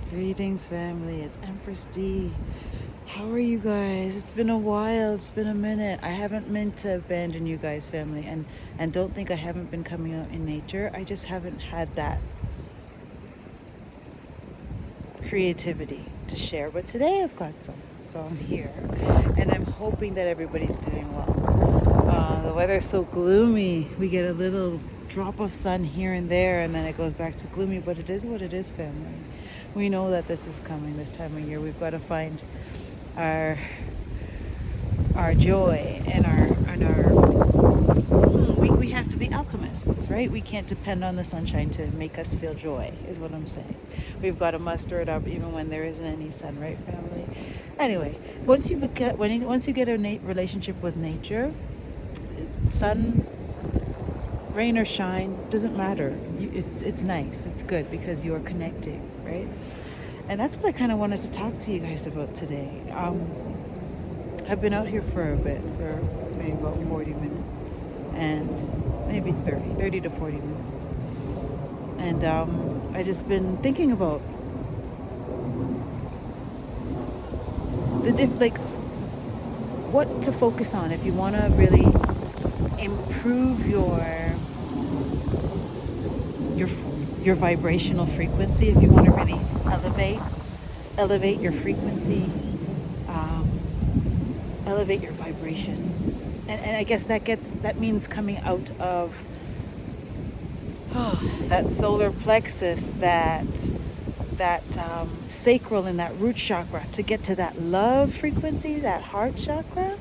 Greetings, family. It's Empress D. How are you guys? It's been a while. It's been a minute. I haven't meant to abandon you guys, family, and don't think I haven't been coming out in nature. I just haven't had that creativity to share. But today I've got some, so I'm here, and I'm hoping that everybody's doing well. The weather's so gloomy. We get a little drop of sun here and there, and then it goes back to gloomy. But it is what it is, family. We know that this is coming this time of year. We've got to find our joy and we have to be alchemists, right? We can't depend on the sunshine to make us feel joy, is what I'm saying. We've got to muster it up even when there isn't any sun, right, family? Anyway, once you get a relationship with nature, sun, rain or shine, doesn't matter. It's nice. It's good because you are connecting, right? And that's what I kind of wanted to talk to you guys about today. I've been out here for a bit, for maybe about 40 minutes, and maybe 30 to 40 minutes. And I just been thinking about what to focus on if you want to really improve your vibrational frequency, if you want to really elevate your frequency, elevate your vibration. And I guess that means coming out of that solar plexus, that sacral and that root chakra, to get to that love frequency, that heart chakra.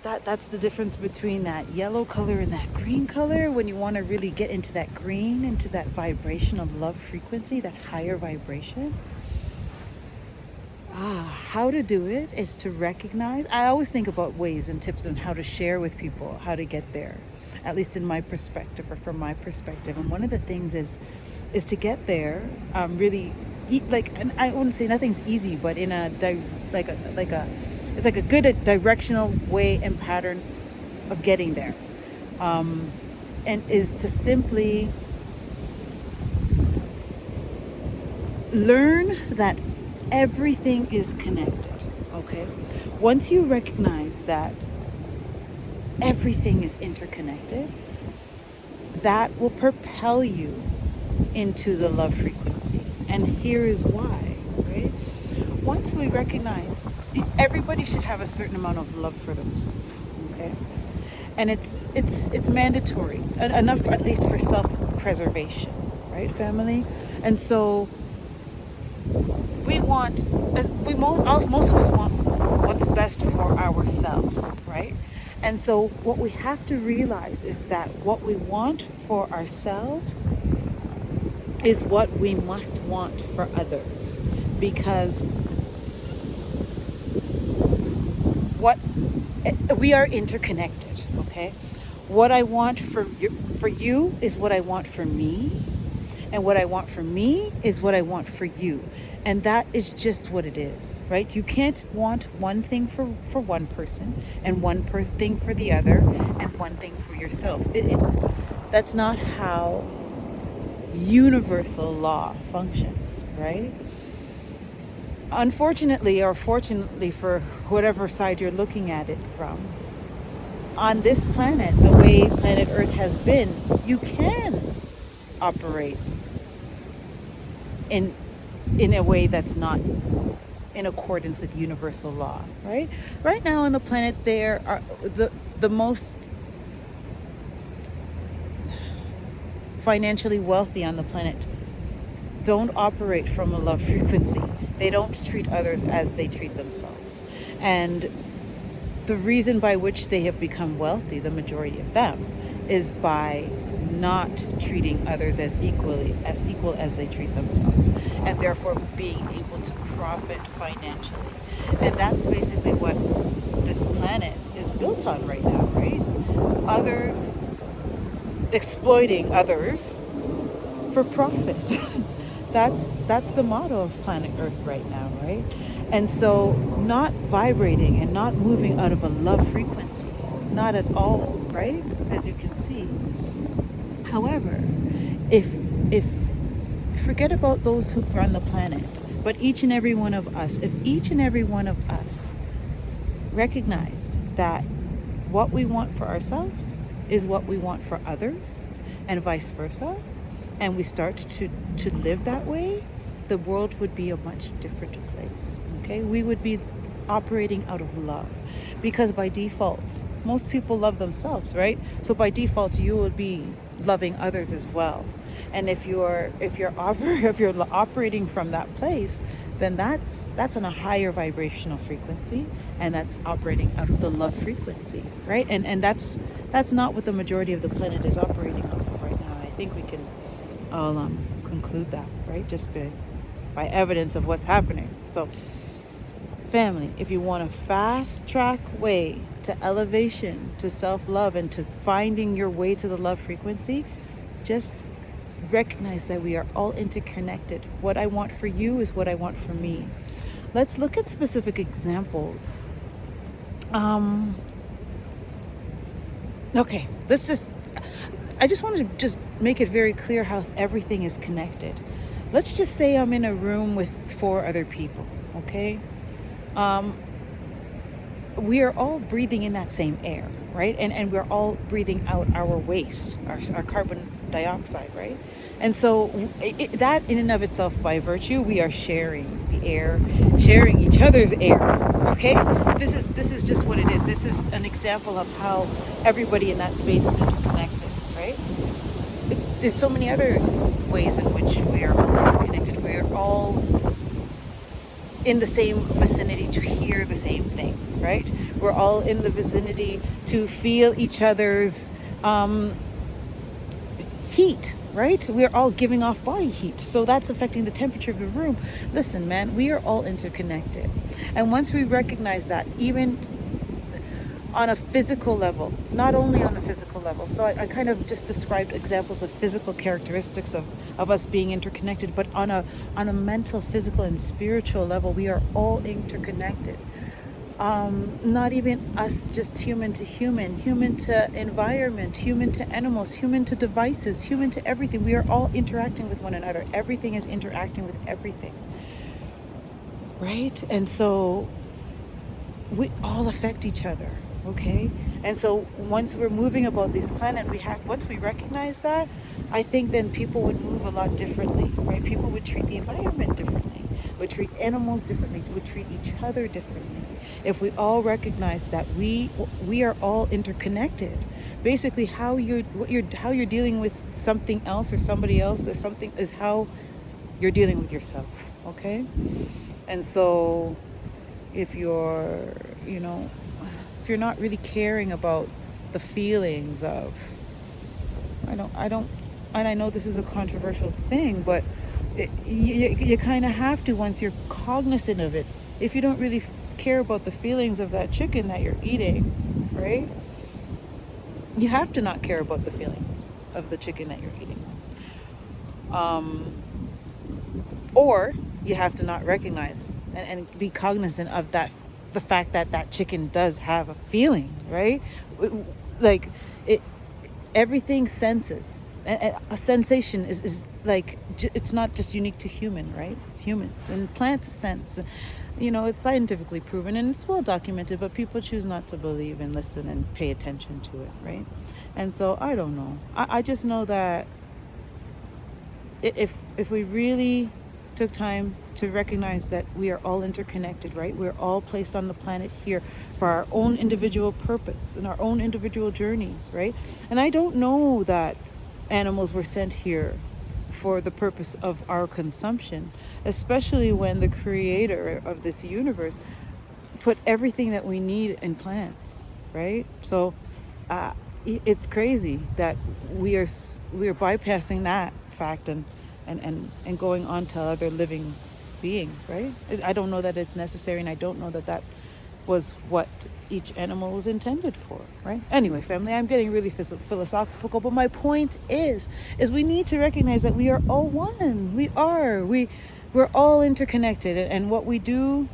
That's the difference between that yellow color and that green color. When you want to really get into that green, into that vibration of love frequency, that higher vibration. How to do it is to recognize. I always think about ways and tips on how to share with people how to get there, at least in my perspective or from my perspective. And one of the things is to get there, really, and I wouldn't say nothing's easy, but in it's like a good directional way and pattern of getting there, and is to simply learn that everything is connected. Okay, once you recognize that everything is interconnected, that will propel you into the love frequency. And here is why, right? Once we recognize everybody should have a certain amount of love for themselves, okay? And it's mandatory, enough at least for self-preservation, right, family? And so most of us want what's best for ourselves, right? And so what we have to realize is that what we want for ourselves is what we must want for others, because we are interconnected, okay? What I want for you is what I want for me, and what I want for me is what I want for you. And that is just what it is, right? You can't want one thing for one person and one thing for the other and one thing for yourself. That's not how universal law functions, right? Unfortunately, or fortunately, for whatever side you're looking at it from, on this planet, the way planet Earth has been, you can operate in a way that's not in accordance with universal law, right? Right now on the planet, there are the most financially wealthy on the planet don't operate from a love frequency. They don't treat others as they treat themselves. And the reason by which they have become wealthy, the majority of them, is by not treating others as equal as they treat themselves, and therefore being able to profit financially. And that's basically what this planet is built on right now, right? Others exploiting others for profit. That's the motto of planet Earth right now, right? And so not vibrating and not moving out of a love frequency, not at all, right? As you can see. However, if forget about those who run the planet, but each and every one of us, if each and every one of us recognized that what we want for ourselves is what we want for others, and vice versa, and we start to live that way, the world would be a much different place. Okay, we would be operating out of love, because by default most people love themselves, right? So by default you would be loving others as well. And if you're operating from that place, then that's on a higher vibrational frequency, and that's operating out of the love frequency, right? And that's not what the majority of the planet is operating off of right now. I think we can all conclude that, right? Just by evidence of what's happening. So family, if you want a fast track way to elevation, to self-love, and to finding your way to the love frequency, just recognize that we are all interconnected. What I want for you is what I want for me. Let's look at specific examples. Okay, I just wanted to just make it very clear how everything is connected. Let's just say I'm in a room with 4 other people, okay? We are all breathing in that same air, right? And we're all breathing out our waste, our carbon dioxide, right? And so that in and of itself, by virtue, we are sharing the air, sharing each other's air, okay? This is just what it is. This is an example of how everybody in that space is interconnected, right? There's so many other ways in which we are all interconnected. We are all in the same vicinity to hear the same things, right? We're all in the vicinity to feel each other's heat, right? We're all giving off body heat, so that's affecting the temperature of the room. Listen, man, we are all interconnected. And once we recognize that, even on a physical level, not only on a physical level, so I kind of just described examples of physical characteristics of us being interconnected, but on a mental, physical, and spiritual level, we are all interconnected. Not even us just human to human to environment, human to animals, human to devices, human to everything. We are all interacting with one another. Everything is interacting with everything, right? And so we all affect each other, okay? And so once we're moving about this planet, once we recognize that, I think then people would move a lot differently, right? People would treat the environment differently, would treat animals differently, would treat each other differently. If we all recognize that we are all interconnected. Basically, how you're dealing with something else or somebody else or something is how you're dealing with yourself, okay? And so if you're not really caring about the feelings of, I don't, and I know this is a controversial thing, but you kind of have to, once you're cognizant of it. If you don't really care about the feelings of that chicken that you're eating, right? You have to not care about the feelings of the chicken that you're eating. Or you have to not recognize and be cognizant of the fact that chicken does have a feeling, right? Like everything senses. A sensation is like, it's not just unique to human, right? It's humans, and plants sense. It's scientifically proven and it's well documented, but people choose not to believe and listen and pay attention to it, right? And so I don't know. I just know that if we really took time to recognize that we are all interconnected, right? We're all placed on the planet here for our own individual purpose and our own individual journeys, right? And I don't know that animals were sent here for the purpose of our consumption, especially when the creator of this universe put everything that we need in plants, right? So it's crazy that we are bypassing that fact and going on to other living beings, right? I don't know that it's necessary, and I don't know that was what each animal was intended for, right? Anyway, family, I'm getting really philosophical, but my point is we need to recognize that we are all one. We're all interconnected, and what we do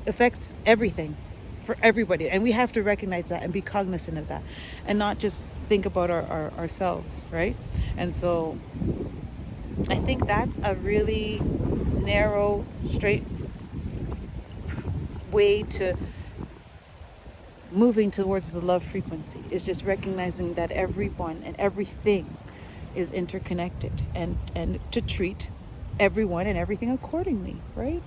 affects everything for everybody, and we have to recognize that and be cognizant of that, and not just think about ourselves, right? And so I think that's a really narrow, straight way to moving towards the love frequency, is just recognizing that everyone and everything is interconnected, and to treat everyone and everything accordingly, right?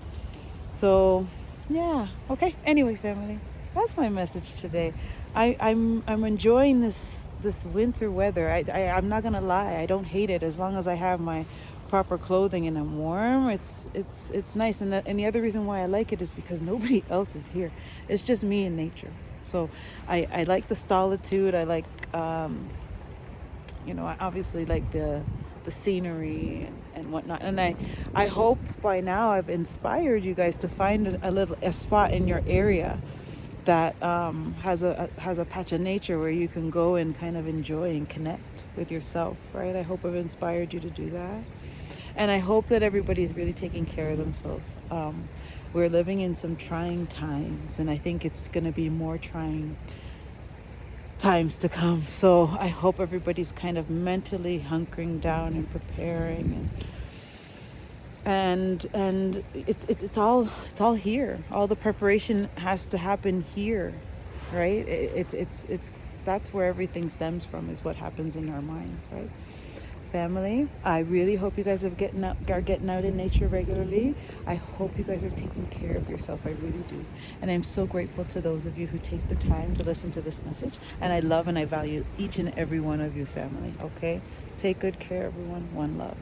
So yeah, okay, anyway, family, that's my message today. I'm enjoying this winter weather. I'm not gonna lie, I don't hate it as long as I have my proper clothing and I'm warm. It's nice, and the other reason why I like it is because nobody else is here. It's just me and nature. So I like the solitude. I like I obviously like the scenery and whatnot. And I hope by now I've inspired you guys to find a spot in your area that has a patch of nature where you can go and kind of enjoy and connect with yourself, right? I hope I've inspired you to do that. And I hope that everybody's really taking care of themselves. We're living in some trying times, and I think it's going to be more trying times to come. So I hope everybody's kind of mentally hunkering down and preparing, and it's all here. All the preparation has to happen here, right? It's that's where everything stems from, is what happens in our minds, right? Family, I really hope you guys are getting out in nature regularly. I hope you guys are taking care of yourself. I really do. And I'm so grateful to those of you who take the time to listen to this message. And I love and I value each and every one of you, family. Okay? Take good care, everyone. One love.